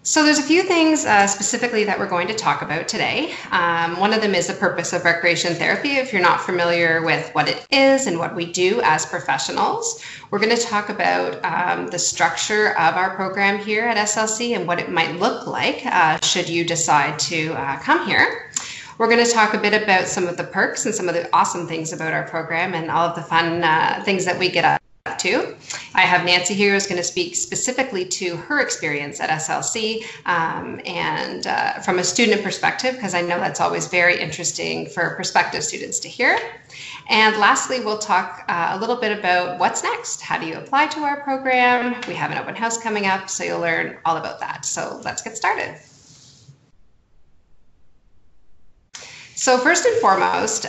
So there's a few things specifically that we're going to talk about today. One of them is the purpose of recreation therapy. If you're not familiar with what it is and what we do as professionals, we're going to talk about the structure of our program here at SLC and what it might look like should you decide to come here. We're going to talk a bit about some of the perks and some of the awesome things about our program and all of the fun things that we get up to. I have Nancy here who's going to speak specifically to her experience at SLC and from a student perspective, because I know that's always very interesting for prospective students to hear. And lastly, we'll talk a little bit about what's next. How do you apply to our program? We have an open house coming up, so you'll learn all about that. So let's get started. So first and foremost,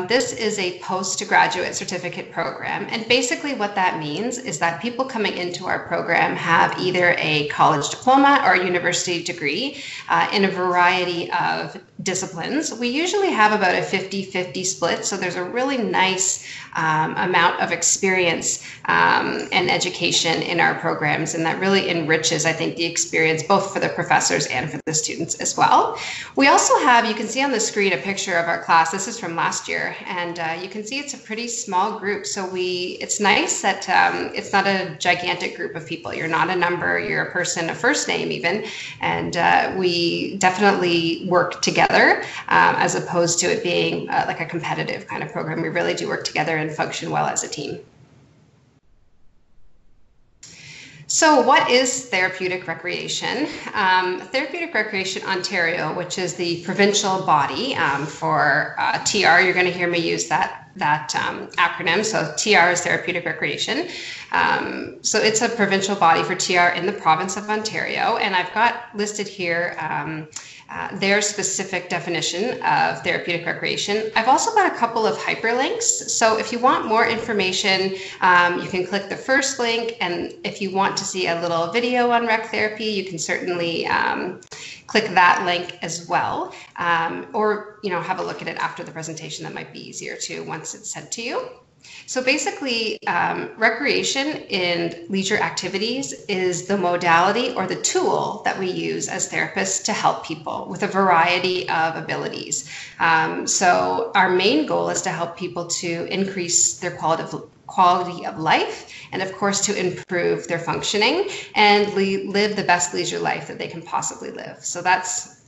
this is a postgraduate certificate program. And basically what that means is that people coming into our program have either a college diploma or a university degree in a variety of disciplines. We usually have about a 50-50 split. So there's a really nice amount of experience and education in our programs. And that really enriches, I think, the experience both for the professors and for the students as well. We also have, you can see on the screen, a picture of our class. This is from last year, and you can see it's a pretty small group. So it's nice that it's not a gigantic group of people. You're not a number, you're a person, a first name even, and we definitely work together as opposed to it being like a competitive kind of program. We really do work together and function well as a team. So what is Therapeutic Recreation? Therapeutic Recreation Ontario, which is the provincial body for TR, you're going to hear me use that acronym. So TR is Therapeutic Recreation. So it's a provincial body for TR in the province of Ontario. And I've got listed here their specific definition of therapeutic recreation. I've also got a couple of hyperlinks. So if you want more information, you can click the first link. And if you want to see a little video on rec therapy, you can certainly click that link as well. Or have a look at it after the presentation. That might be easier too once it's sent to you. So basically, recreation in leisure activities is the modality or the tool that we use as therapists to help people with a variety of abilities. So our main goal is to help people to increase their quality of life, and of course to improve their functioning and live the best leisure life that they can possibly live. So that's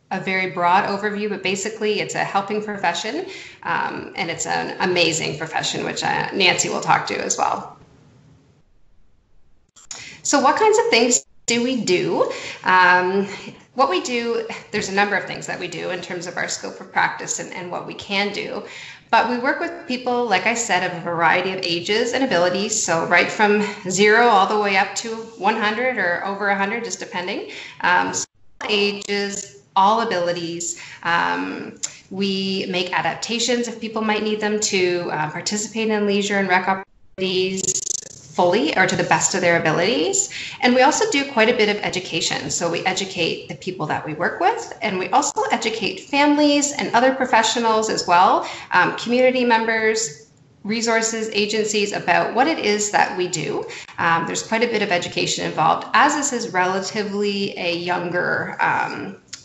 a very broad overview, but basically it's a helping profession, and it's an amazing profession, which Nancy will talk to as well. So what kinds of things do we do? What we do, there's a number of things that we do in terms of our scope of practice and what we can do. But we work with people, like I said, of a variety of ages and abilities. So right from 0 all the way up to 100 or over 100, just depending. So ages, all abilities. We make adaptations if people might need them to participate in leisure and rec opportunities fully or to the best of their abilities. And we also do quite a bit of education. So we educate the people that we work with, and we also educate families and other professionals as well, community members, resources, agencies about what it is that we do. There's quite a bit of education involved, as this is relatively a younger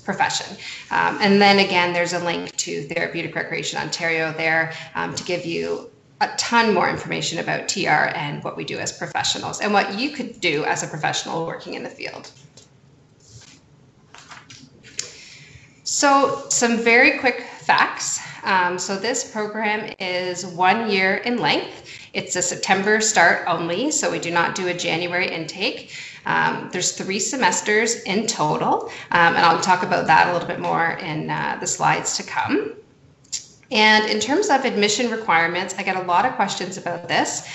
profession. And then again, there's a link to Therapeutic Recreation Ontario there to give you a ton more information about TR and what we do as professionals and what you could do as a professional working in the field. So some very quick facts. So this program is 1 year in length. It's a September start only, so we do not do a January intake. There's 3 semesters in total, and I'll talk about that a little bit more in the slides to come. And in terms of admission requirements, I get a lot of questions about this.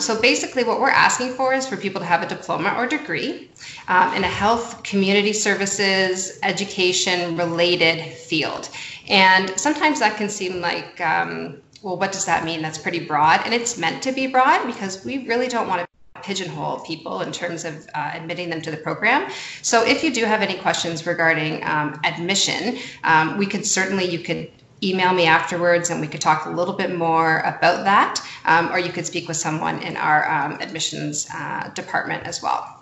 So basically what we're asking for is for people to have a diploma or degree in a health, community services, education related field. And sometimes that can seem like, well, what does that mean? That's pretty broad. And it's meant to be broad because we really don't want to pigeonhole people in terms of admitting them to the program. So if you do have any questions regarding admission, you could email me afterwards and we could talk a little bit more about that, or you could speak with someone in our admissions department as well.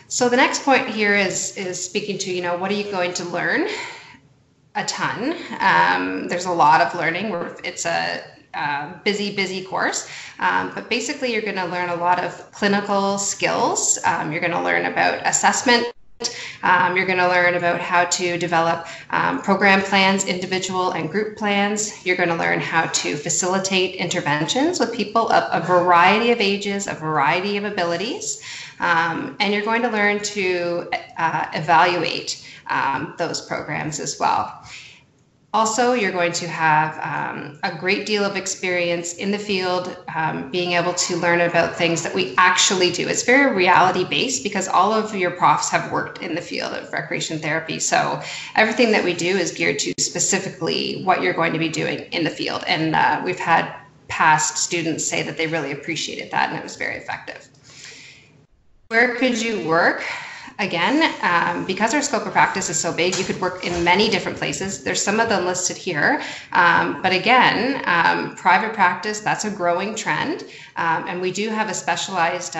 So the next point here is speaking to, what are you going to learn? A ton. There's a lot of learning. It's a busy course, but basically you're going to learn a lot of clinical skills. You're going to learn about assessment. You're going to learn about how to develop program plans, individual and group plans. You're going to learn how to facilitate interventions with people of a variety of ages, a variety of abilities. And you're going to learn to evaluate those programs as well. Also, you're going to have a great deal of experience in the field, being able to learn about things that we actually do. It's very reality-based because all of your profs have worked in the field of recreation therapy. So everything that we do is geared to specifically what you're going to be doing in the field. And we've had past students say that they really appreciated that and it was very effective. Where could you work? Again, because our scope of practice is so big, you could work in many different places. There's some of them listed here. But again, private practice, that's a growing trend. And we do have a specialized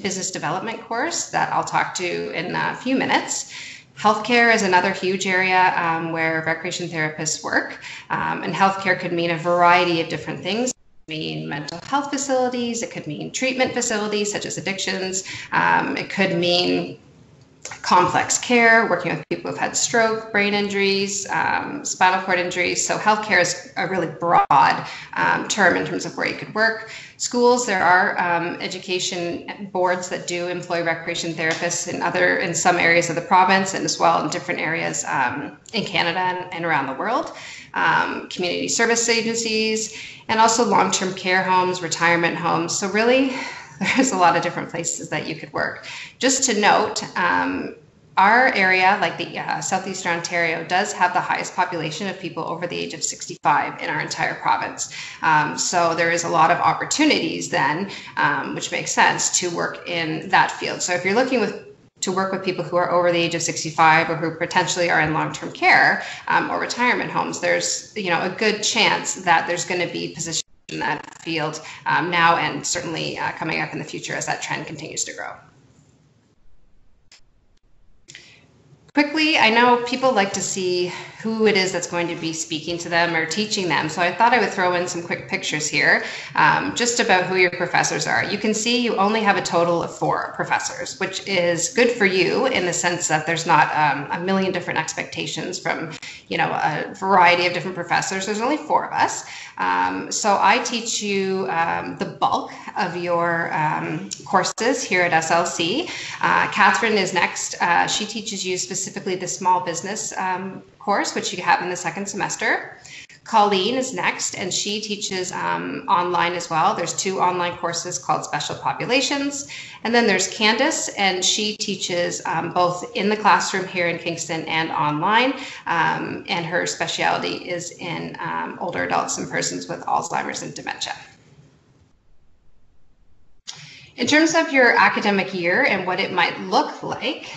business development course that I'll talk to in a few minutes. Healthcare is another huge area where recreation therapists work. And healthcare could mean a variety of different things. Mean mental health facilities, it could mean treatment facilities such as addictions, it could mean complex care, working with people who've had stroke, brain injuries, spinal cord injuries. So healthcare is a really broad term in terms of where you could work. Schools, there are education boards that do employ recreation therapists in some areas of the province and as well in different areas in Canada and around the world. Community service agencies, and also long-term care homes, retirement homes. So really, there's a lot of different places that you could work. Just to note, our area, like the Southeastern Ontario, does have the highest population of people over the age of 65 in our entire province. So there is a lot of opportunities then, which makes sense, to work in that field. So if you're looking to work with people who are over the age of 65 or who potentially are in long-term care or retirement homes, there's a good chance that there's going to be positions in that field now and certainly coming up in the future as that trend continues to grow. Quickly, I know people like to see who it is that's going to be speaking to them or teaching them. So I thought I would throw in some quick pictures here just about who your professors are. You can see you only have a total of 4 professors, which is good for you in the sense that there's not a million different expectations from a variety of different professors. There's only 4 of us. So I teach you the bulk of your courses here at SLC. Catherine is next. She teaches you specifically the small business course, which you have in the 2nd semester. Colleen is next, and she teaches online as well. There's 2 online courses called Special Populations. And then there's Candace, and she teaches both in the classroom here in Kingston and online. And her specialty is in older adults and persons with Alzheimer's and dementia. In terms of your academic year and what it might look like,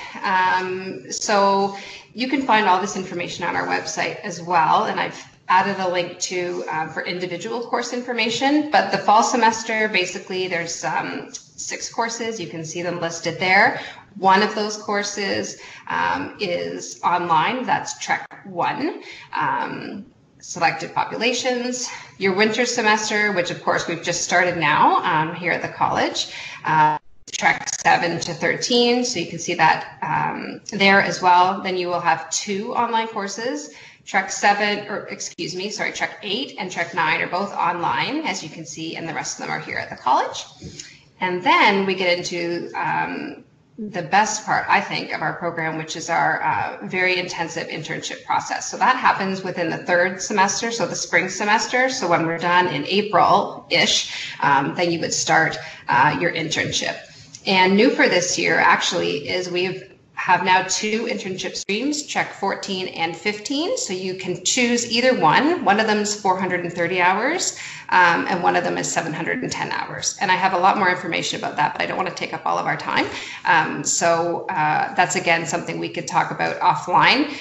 so you can find all this information on our website as well, and I've added a link to for individual course information. But the fall semester, basically there's 6 courses. You can see them listed there. One of those courses is online. That's Track 1. Selected populations. Your winter semester, which of course we've just started now here at the college, Track 7 to 13, so you can see that there as well. Then you will have 2 online courses. Track 8 and Track 9 are both online, as you can see, and the rest of them are here at the college. And then we get into the best part, I think, of our program, which is our very intensive internship process. So that happens within the 3rd semester, so the spring semester. So when we're done in April-ish, then you would start your internship. And new for this year, actually, is we have now 2 internship streams, Track 14 and 15. So you can choose either one. One of them is 430 hours, and one of them is 710 hours. And I have a lot more information about that, but I don't want to take up all of our time. So that's, again, something we could talk about offline,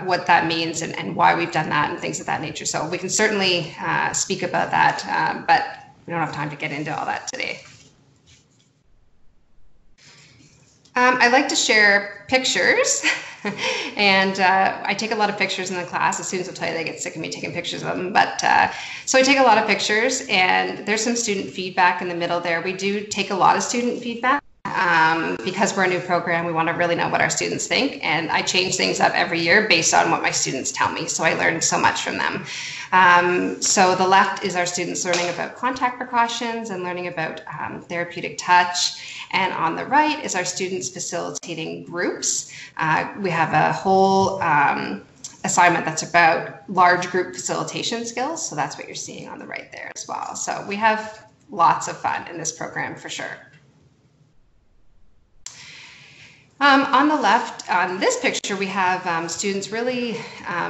what that means and why we've done that and things of that nature. So we can certainly speak about that, but we don't have time to get into all that today. I like to share pictures, and I take a lot of pictures in the class. The students will tell you they get sick of me taking pictures of them, but so I take a lot of pictures, and there's some student feedback in the middle there. We do take a lot of student feedback. Because we're a new program, we want to really know what our students think, and I change things up every year based on what my students tell me, so I learn so much from them. So the left is our students learning about contact precautions and learning about therapeutic touch, and on the right is our students facilitating groups. We have a whole assignment that's about large group facilitation skills, so that's what you're seeing on the right there as well. So we have lots of fun in this program for sure. On the left, on this picture, we have students really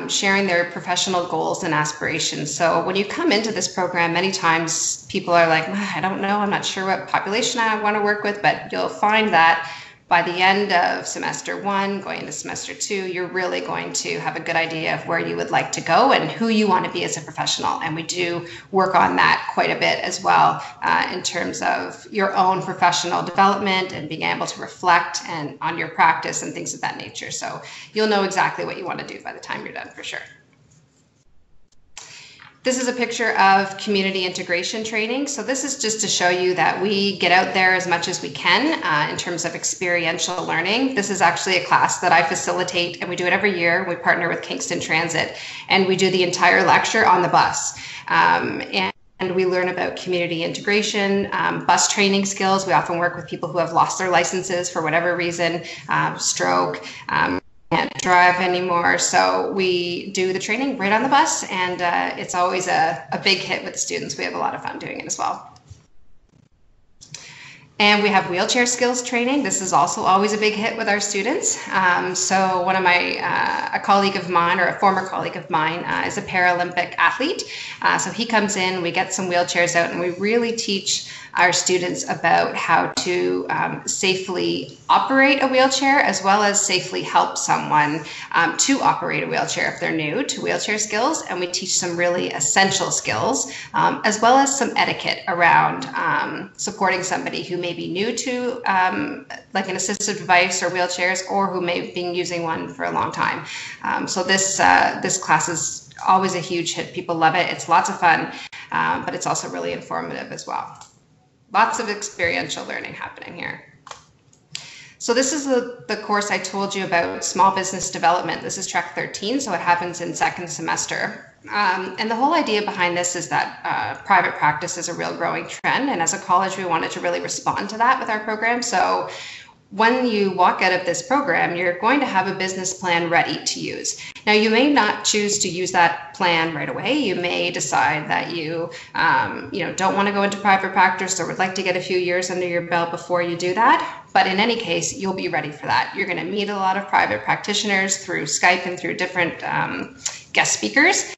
sharing their professional goals and aspirations. So when you come into this program, many times people are like, I don't know, I'm not sure what population I want to work with, but you'll find that by the end of semester 1, going into semester 2, you're really going to have a good idea of where you would like to go and who you want to be as a professional. And we do work on that quite a bit as well in terms of your own professional development and being able to reflect and on your practice and things of that nature. So you'll know exactly what you want to do by the time you're done for sure. This is a picture of community integration training. So this is just to show you that we get out there as much as we can in terms of experiential learning. This is actually a class that I facilitate, and we do it every year. We partner with Kingston Transit, and we do the entire lecture on the bus. And we learn about community integration, bus training skills. We often work with people who have lost their licenses for whatever reason, stroke, can't drive anymore. So we do the training right on the bus, and it's always a big hit with the students. We have a lot of fun doing it as well. And we have wheelchair skills training. This is also always a big hit with our students. So one of my, a colleague of mine, or a former colleague of mine, is a Paralympic athlete. So he comes in, we get some wheelchairs out, and we really teach our students about how to safely operate a wheelchair, as well as safely help someone to operate a wheelchair if they're new to wheelchair skills. And we teach some really essential skills, as well as some etiquette around supporting somebody who may be new to like an assistive device or wheelchairs, or who may have been using one for a long time. So this class is always a huge hit. People love it. It's lots of fun, but it's also really informative as well. Lots of experiential learning happening here. So this is the course I told you about, small business development. This is track 13, so it happens in second semester. And the whole idea behind this is that private practice is a real growing trend, and as a college we wanted to really respond to that with our program. So when you walk out of this program, you're going to have a business plan ready to use. Now, you may not choose to use that plan right away. You may decide that you don't want to go into private practice, or would like to get a few years under your belt before you do that. But in any case, you'll be ready for that. You're going to meet a lot of private practitioners through Skype and through different guest speakers.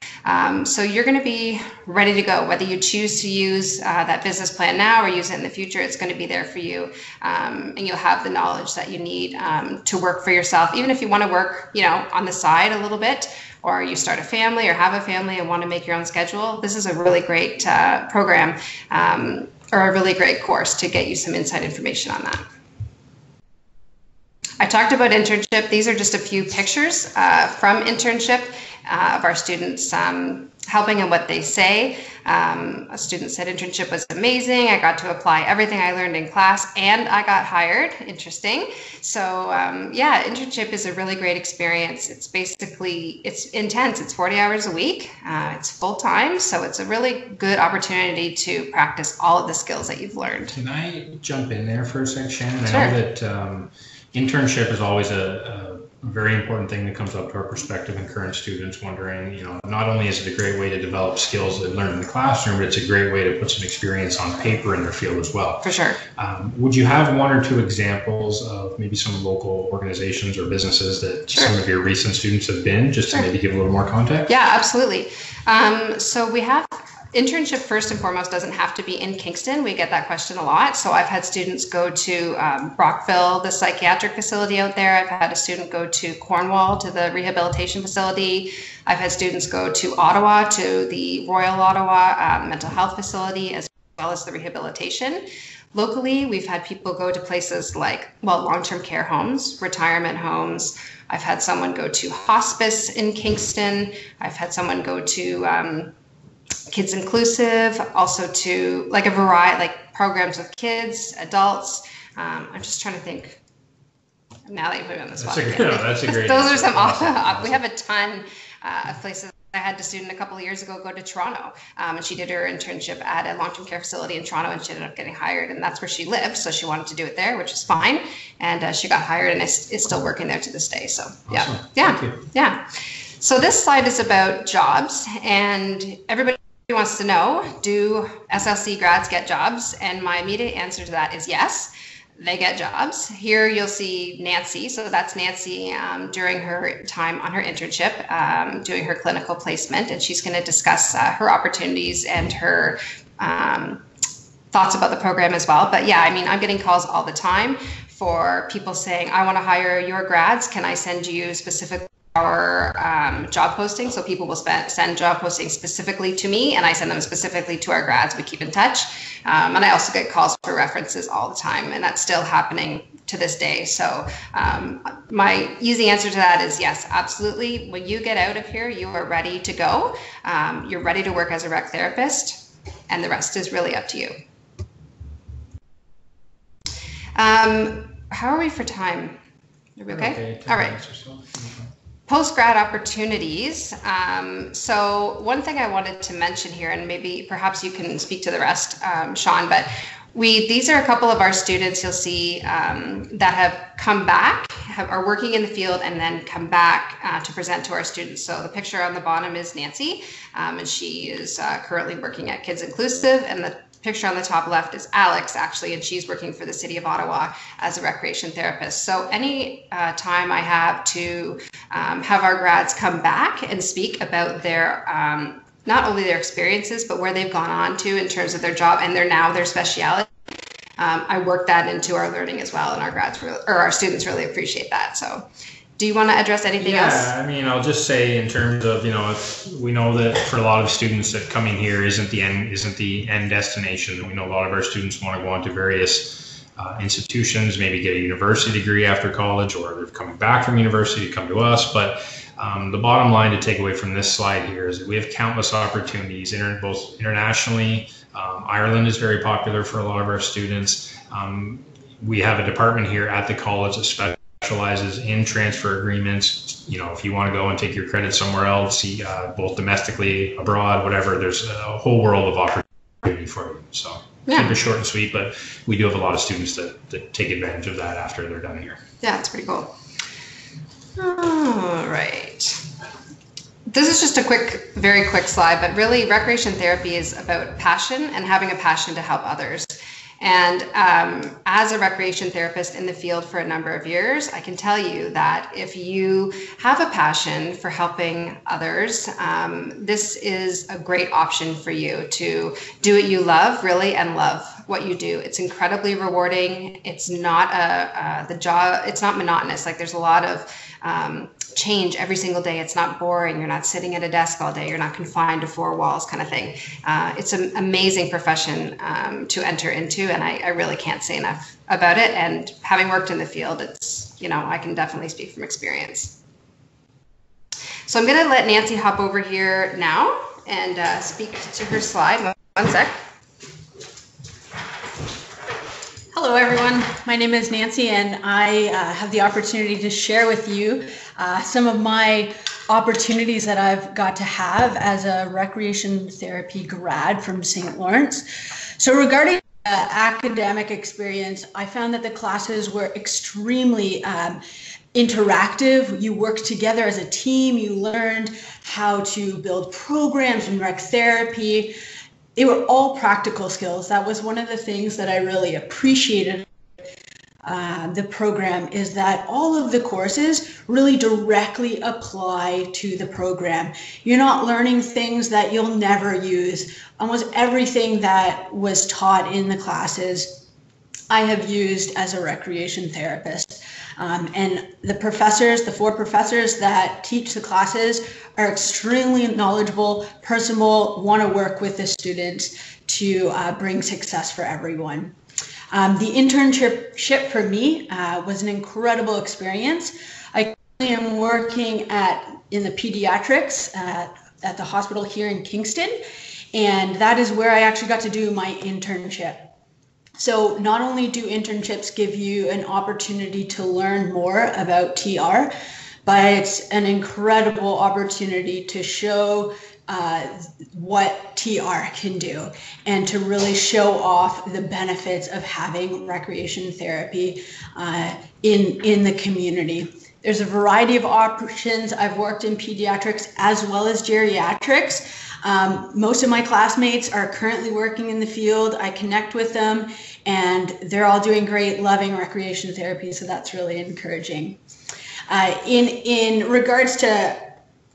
So you're going to be ready to go. Whether you choose to use that business plan now or use it in the future, it's going to be there for you. And you'll have the knowledge that you need to work for yourself. Even if you want to work, on the side a little bit, or you start a family or have a family and want to make your own schedule, this is a really great program or a really great course to get you some inside information on that. I talked about internship. These are just a few pictures from internship of our students helping in what they say. A student said internship was amazing. I got to apply everything I learned in class, and I got hired. Interesting. So yeah, internship is a really great experience. It's intense. It's 40 hours a week. It's full time. So it's a really good opportunity to practice all of the skills that you've learned. Can I jump in there for a sec, Shannon? Sure. I know that internship is always a very important thing that comes up to our prospective and current students, wondering, not only is it a great way to develop skills that learn in the classroom, but it's a great way to put some experience on paper in their field as well. For sure. Would you have one or two examples of maybe some local organizations or businesses that some of your recent students have been, just to maybe give a little more context? Yeah, absolutely. So we have internship, first and foremost, doesn't have to be in Kingston. We get that question a lot. So I've had students go to Brockville, the psychiatric facility out there. I've had a student go to Cornwall, to the rehabilitation facility. I've had students go to Ottawa, to the Royal Ottawa mental health facility as well as the rehabilitation. Locally, we've had people go to places like, well, long-term care homes, retirement homes. I've had someone go to hospice in Kingston. I've had someone go to Kids Inclusive, also to like a variety, like programs with kids, adults. I'm just trying to think. Now that you put me on the spot. That's a great Those answer. are some Awesome. We have a ton of places. I had a student a couple of years ago go to Toronto, and she did her internship at a long-term care facility in Toronto, and she ended up getting hired, and that's where she lived, so she wanted to do it there, which is fine, and she got hired and is still working there to this day. So yeah. So this slide is about jobs, and everybody wants to know, do SLC grads get jobs? And my immediate answer to that is yes. They get jobs. Here you'll see Nancy. So that's Nancy during her time on her internship, doing her clinical placement. And she's going to discuss her opportunities and her thoughts about the program as well. But yeah, I mean, I'm getting calls all the time for people saying, I want to hire your grads. Can I send you specific our job postings? So people will send job postings specifically to me, and I send them specifically to our grads. We keep in touch. And I also get calls for references all the time, and that's still happening to this day. So my easy answer to that is yes, absolutely. When you get out of here, you are ready to go. You're ready to work as a rec therapist, and the rest is really up to you. How are we for time? Are we okay? All right. Postgrad opportunities. So one thing I wanted to mention here, and maybe perhaps you can speak to the rest, Sean, but these are a couple of our students you'll see that have come back, are working in the field, and then come back to present to our students. So the picture on the bottom is Nancy, and she is currently working at Kids Inclusive, and the picture on the top left is Alex, actually, and she's working for the City of Ottawa as a recreation therapist. So any time I have to have our grads come back and speak about their not only their experiences, but where they've gone on to in terms of their job and their speciality, I work that into our learning as well, and our students really appreciate that. So do you want to address anything else? Yeah, I mean, I'll just say in terms of, we know that for a lot of students that coming here isn't the end destination. We know a lot of our students want to go on to various institutions, maybe get a university degree after college, or they're coming back from university to come to us. But the bottom line to take away from this slide here is that we have countless opportunities, both internationally. Ireland is very popular for a lot of our students. We have a department here at the college that specializes in transfer agreements. If you want to go and take your credit somewhere else, both domestically, abroad, whatever, there's a whole world of opportunity for you. So keep it short and sweet, but we do have a lot of students that take advantage of that after they're done here. Yeah, it's pretty cool. All right. This is just a very quick slide, but really recreation therapy is about passion and having a passion to help others. And as a recreation therapist in the field for a number of years, I can tell you that if you have a passion for helping others, this is a great option for you to do what you love, really, and love what you do. It's incredibly rewarding. It's not it's not monotonous. Like, there's a lot of change every single day. It's not boring. You're not sitting at a desk all day. You're not confined to four walls, kind of thing. It's an amazing profession to enter into, and I really can't say enough about it. And having worked in the field, it's, I can definitely speak from experience. So I'm going to let Nancy hop over here now and speak to her slide. One sec. Hello, everyone. My name is Nancy, and I have the opportunity to share with you some of my opportunities that I've got to have as a recreation therapy grad from St. Lawrence. So regarding academic experience, I found that the classes were extremely interactive. You worked together as a team. You learned how to build programs in rec therapy. They were all practical skills. That was one of the things that I really appreciated the program, is that all of the courses really directly apply to the program. You're not learning things that you'll never use. Almost everything that was taught in the classes I have used as a recreation therapist. And the 4 professors that teach the classes are extremely knowledgeable, personable, want to work with the students to bring success for everyone. The internship for me was an incredible experience. I am working in the pediatrics at the hospital here in Kingston, and that is where I actually got to do my internship. So not only do internships give you an opportunity to learn more about TR, but it's an incredible opportunity to show what TR can do and to really show off the benefits of having recreation therapy in the community. There's a variety of options. I've worked in pediatrics as well as geriatrics. Most of my classmates are currently working in the field. I connect with them and they're all doing great, loving recreation therapy, so that's really encouraging. In regards to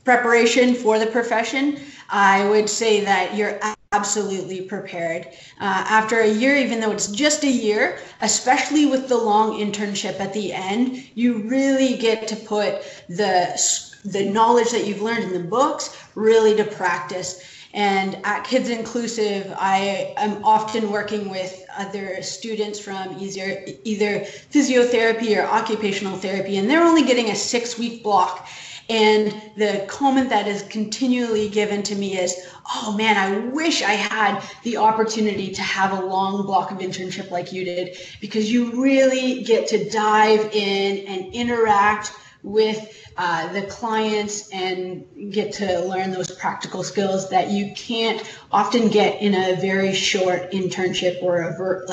preparation for the profession, I would say that you're absolutely prepared. After a year, even though it's just a year, especially with the long internship at the end, you really get to put the knowledge that you've learned in the books really to practice. And at Kids Inclusive, I am often working with other students from either physiotherapy or occupational therapy, and they're only getting a 6-week block. And the comment that is continually given to me is, oh man, I wish I had the opportunity to have a long block of internship like you did, because you really get to dive in and interact with the clients and get to learn those practical skills that you can't often get in a very short internship or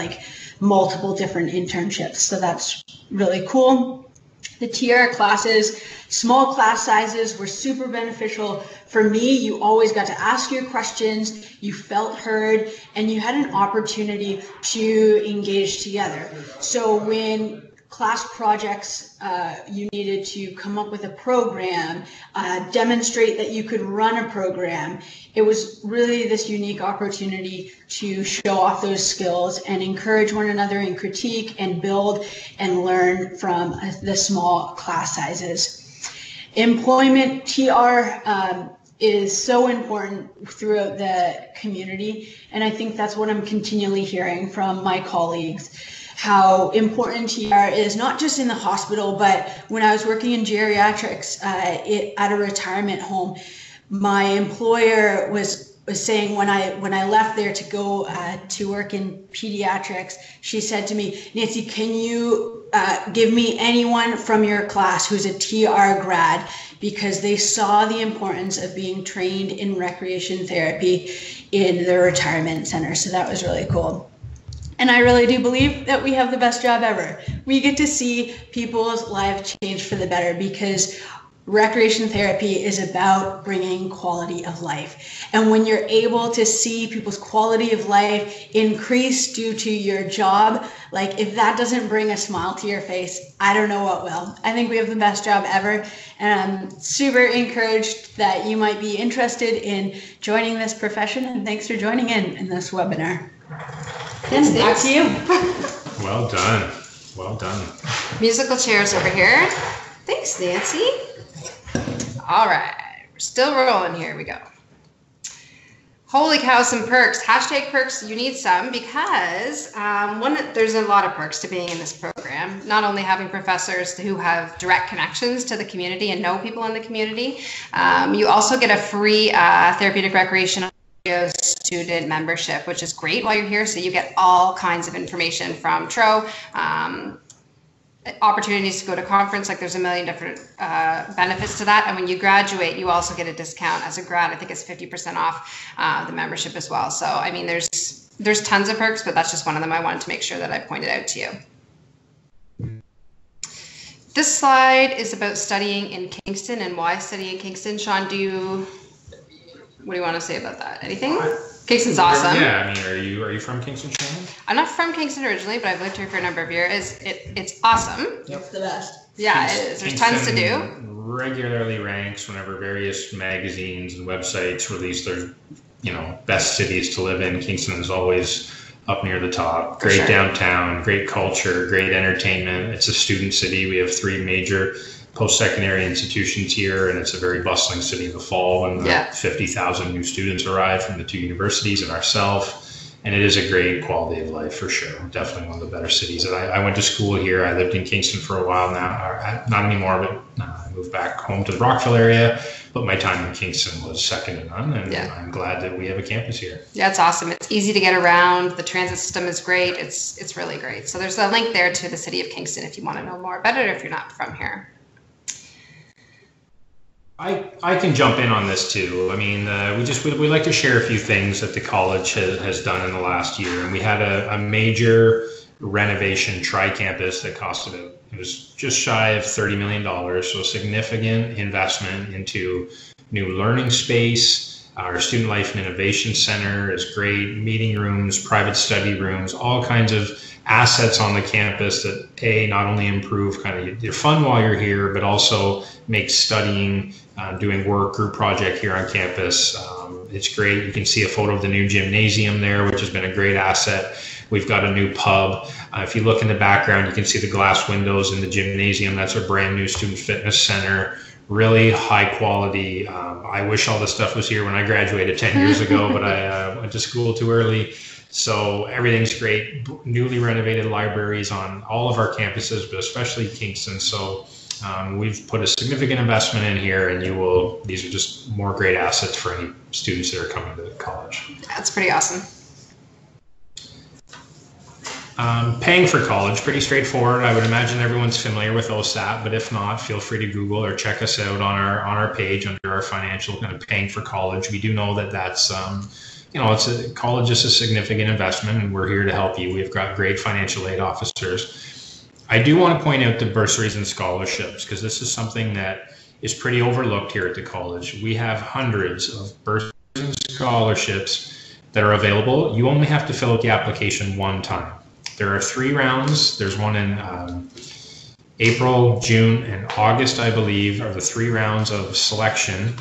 multiple different internships. So that's really cool. The TR classes, small class sizes were super beneficial for me. You always got to ask your questions, you felt heard, and you had an opportunity to engage together. So when class projects, you needed to come up with a program, demonstrate that you could run a program. It was really this unique opportunity to show off those skills and encourage one another and critique and build and learn from the small class sizes. Employment TR is so important throughout the community, and I think that's what I'm continually hearing from my colleagues. How important TR is, not just in the hospital, but when I was working in geriatrics at a retirement home, my employer was saying when I left there to go to work in pediatrics, she said to me, Nancy, can you give me anyone from your class who's a TR grad? Because they saw the importance of being trained in recreation therapy in the retirement center. So that was really cool. And I really do believe that we have the best job ever. We get to see people's lives change for the better, because recreation therapy is about bringing quality of life. And when you're able to see people's quality of life increase due to your job, like if that doesn't bring a smile to your face, I don't know what will. I think we have the best job ever. And I'm super encouraged that you might be interested in joining this profession. And thanks for joining in this webinar. Yes, back to you. Well done. Well done. Musical chairs over here. Thanks, Nancy. All right, we're still rolling. Here we go. Holy cow, some perks. Hashtag perks, you need some, because there's a lot of perks to being in this program. Not only having professors who have direct connections to the community and know people in the community, you also get a free Therapeutic Recreation student membership, which is great while you're here. So you get all kinds of information from TRO, opportunities to go to conference, like there's a million different benefits to that. And when you graduate, you also get a discount as a grad. I think it's 50% off the membership as well. So, I mean, there's tons of perks, but that's just one of them I wanted to make sure that I pointed out to you. This slide is about studying in Kingston and why study in Kingston. Sean, what do you want to say about that? Anything? Kingston's awesome. Yeah, I mean, are you from Kingston, Sean? I'm not from Kingston originally, but I've lived here for a number of years. It's awesome. Yep. It's the best. Yeah, it is. There's tons to do. Regularly ranks whenever various magazines and websites release their, best cities to live in. Kingston is always up near the top. Great sure. Downtown, great culture, great entertainment. It's a student city. We have 3 major post-secondary institutions here, and it's a very bustling city in the fall when 50,000 new students arrive from the 2 universities and ourselves. And it is a great quality of life for sure. Definitely one of the better cities. And I went to school here. I lived in Kingston for a while now. Not anymore, but I moved back home to the Brockville area. But my time in Kingston was second to none. And I'm glad that we have a campus here. Yeah, it's awesome. It's easy to get around. The transit system is great. It's really great. So there's a link there to the city of Kingston if you want to know more about it or if you're not from here. I can jump in on this too. I mean, we like to share a few things that the college has done in the last year, and we had a major renovation tri-campus that costed it was just shy of $30 million, so a significant investment into new learning space. Our Student Life and Innovation Center is great, meeting rooms, private study rooms, all kinds of assets on the campus that not only improve kind of your fun while you're here, but also make studying, doing work, group project here on campus. It's great. You can see a photo of the new gymnasium there, which has been a great asset. We've got a new pub. If you look in the background, you can see the glass windows in the gymnasium. That's a brand new student fitness center. Really high quality. I wish all this stuff was here when I graduated 10 years ago, but I went to school too early. So everything's great. Newly renovated libraries on all of our campuses, but especially Kingston. So we've put a significant investment in here, and these are just more great assets for any students that are coming to college. That's pretty awesome. Paying for college, pretty straightforward. I would imagine everyone's familiar with OSAP, but if not, feel free to Google or check us out on our page under our financial kind of paying for college. We do know that's college is a significant investment, and we're here to help you. We've got great financial aid officers. I do want to point out the bursaries and scholarships, because this is something that is pretty overlooked here at the college. We have hundreds of bursaries and scholarships that are available. You only have to fill out the application one time. There are 3 rounds. There's one in April, June, and August, I believe, are the 3 rounds of selection.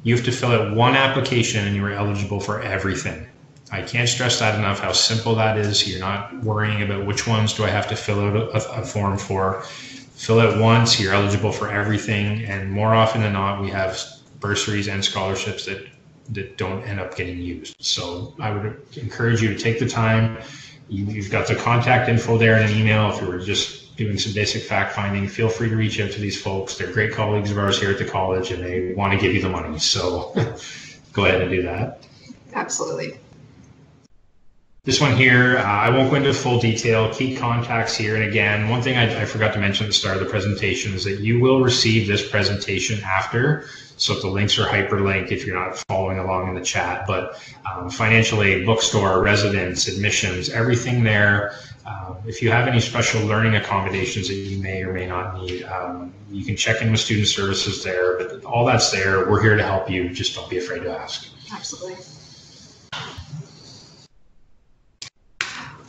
You have to fill out one application and you are eligible for everything. I can't stress that enough, how simple that is. You're not worrying about which ones do I have to fill out a form for. Fill out once, you're eligible for everything. And more often than not, we have bursaries and scholarships that don't end up getting used. So I would encourage you to take the time. You've got the contact info there in an email. If you were just doing some basic fact finding, feel free to reach out to these folks. They're great colleagues of ours here at the college, and they want to give you the money. So go ahead and do that. Absolutely. This one here, I won't go into full detail. Key contacts here. And again, one thing I forgot to mention at the start of the presentation is that you will receive this presentation after. So the links are hyperlinked if you're not following along in the chat. But financial aid, bookstore, residence, admissions, everything there. If you have any special learning accommodations that you may or may not need, you can check in with student services there. But all that's there. We're here to help you. Just don't be afraid to ask. Absolutely.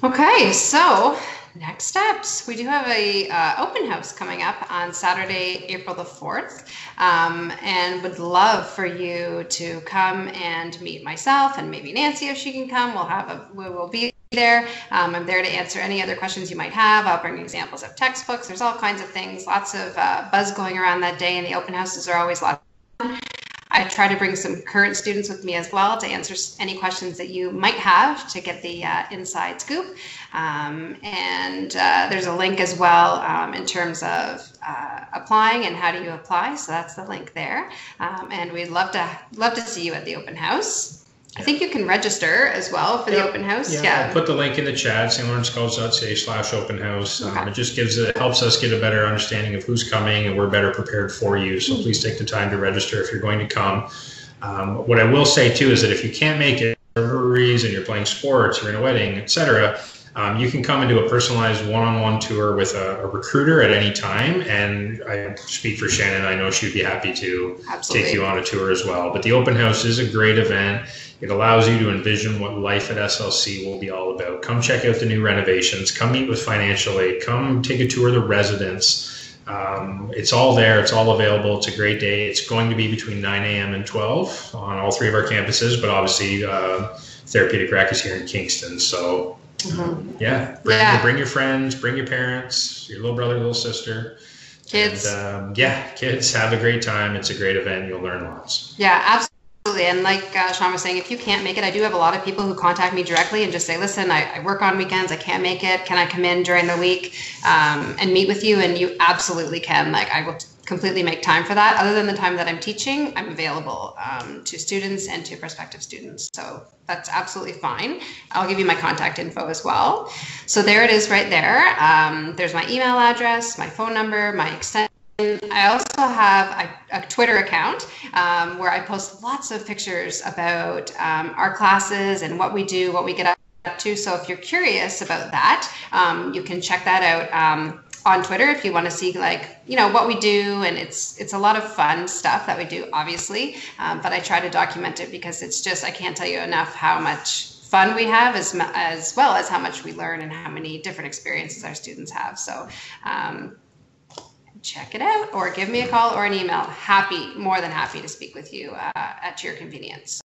Okay, so next steps. We do have a open house coming up on Saturday, April the 4th, and would love for you to come and meet myself and maybe Nancy if she can come. We will be there. I'm there to answer any other questions you might have. I'll bring examples of textbooks. There's all kinds of things, lots of buzz going around that day, and the open houses are always lots of fun. I try to bring some current students with me as well to answer any questions that you might have to get the inside scoop. And there's a link as well in terms of applying and how do you apply. So that's the link there. And we'd love to see you at the open house. I think you can register as well for the open house. Yeah, I'll put the link in the chat, stlawrencecollege.ca/open house. Okay. It just helps us get a better understanding of who's coming, and we're better prepared for you. So please take the time to register if you're going to come. What I will say too is that if you can't make it for whatever reason, you're playing sports, you're in a wedding, etc., you can come and do a personalized one-on-one tour with a recruiter at any time. And I speak for Shannon. I know she'd be happy to take you on a tour as well. But the open house is a great event. It allows you to envision what life at SLC will be all about. Come check out the new renovations. Come meet with financial aid. Come take a tour of the residence. It's all there. It's all available. It's a great day. It's going to be between 9 a.m. and 12 on all 3 of our campuses. But obviously, Therapeutic Rec is here in Kingston. So Yeah, bring your friends, bring your parents, your little brother, little sister. Kids. And, kids, have a great time. It's a great event. You'll learn lots. Yeah, absolutely. And like Sean was saying, if you can't make it, I do have a lot of people who contact me directly and just say, listen, I work on weekends. I can't make it. Can I come in during the week and meet with you? And you absolutely can. Like, I will completely make time for that. Other than the time that I'm teaching, I'm available to students and to prospective students. So that's absolutely fine. I'll give you my contact info as well. So there it is right there. There's my email address, my phone number, my extension. I also have a Twitter account where I post lots of pictures about our classes and what we do, what we get up to. So if you're curious about that, you can check that out on Twitter if you want to see what we do. And it's a lot of fun stuff that we do, obviously, but I try to document it because it's just, I can't tell you enough how much fun we have as well as how much we learn and how many different experiences our students have. So check it out or give me a call or an email. More than happy to speak with you at your convenience.